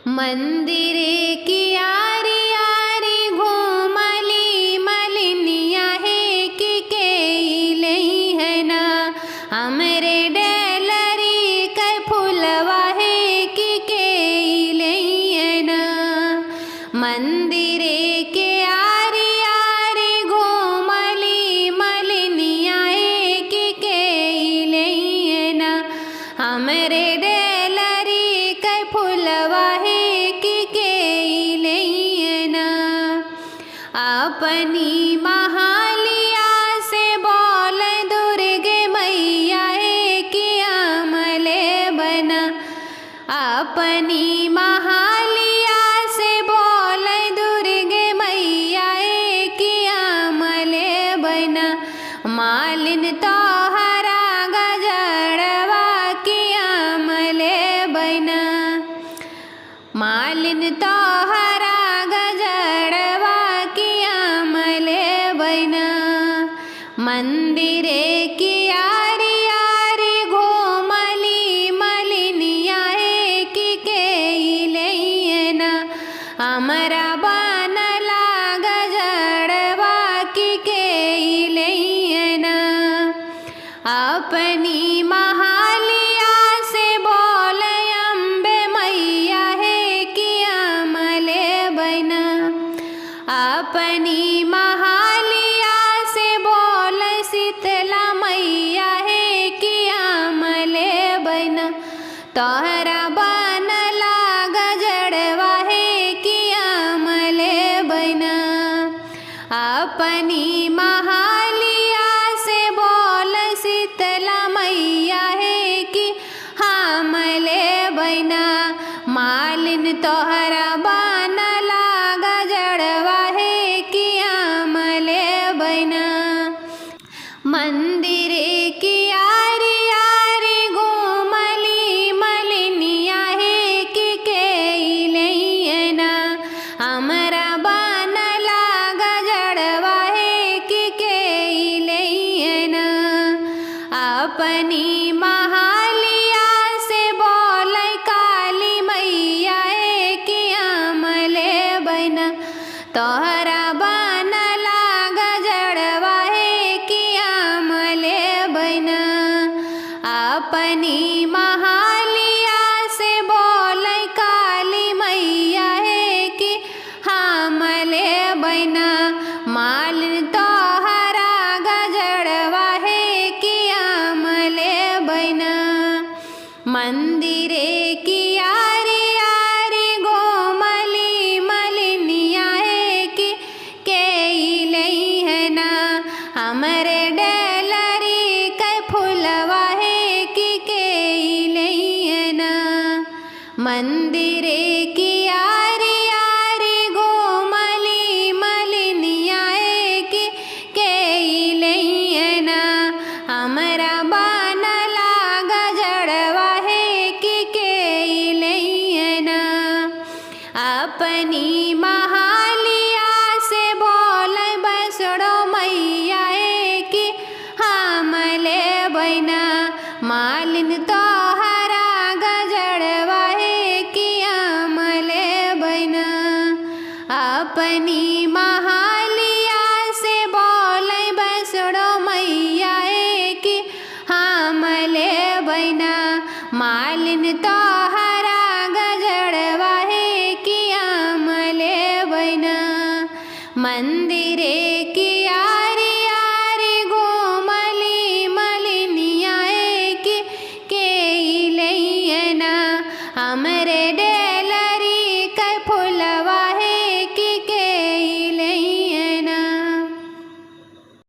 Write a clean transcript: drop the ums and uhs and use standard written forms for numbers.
मंदिरे की आरी आरी घूमली मलिनिया है कि लई है ना हमरे डेलरी के फुलवा है कि लई है ना। मंदिरे के आरी आरी घूमली मलिनिया है कि लई है ना हमरे डेलरी के फुलवा है कि लई है ना। अपनी महालिया से बोल दुर्गे मैया है कि अमले बना। अपनी महालिया से बोल दुर्गे मैया है कि अमले बना। मालिन तो हरा गजड़वा कि अमले बना। मालिन तो हरा गजड़वा कि अमले बना। मंदिरे की आरी आरी घूमली मलिनिया है कि लई है ना हमरा बनला गजड़वा कि लई है ना। अपनी महालिया से बोल अम्बे मैया है कि अमले बना। अपनी महालिया से बोल शीतला मैया है कि अमले बना। तोहरा बनला गजड़वा है कि अमले बना। अपनी महालिया से बोल शीतला मैया है कि हमले बना। मालिन तोहरा बनला गजड़वा है कि अमले बना। मंदिरे की आरी आरी घूमली मलिनिया है कि लई है ना हमरा बनला गजड़वा है कि लई है ना। अपनी महालिया से बोल काली मैया है कि अमले बना। तोहरा बनला गजड़वा है कि अमले बना। अपनी महालिया से बोल काली मैया है कि हमले बना। मालिन तोहरा गजड़वा है कि अमले बना। मंदिरे की आरी आरी घूमली मलिनिया है कि लई है ना हमरे डेलरी के फुलवा है कि लई है ना। मंदिरे की आरी आरी घूमली मलिनिया है कि लई है ना हमरा बनला गजड़वा है कि लई है ना। अपनी महालिया से बोल बसड़ो मैया है कि हमले बना। मालिन तो हरा गजड़वा है कि अमले बना। अपनी महालिया से बोल बसड़ो मैया है कि हमले बना। मालिन तो हरा गजड़वा है कि अमले बना। मंदिरे की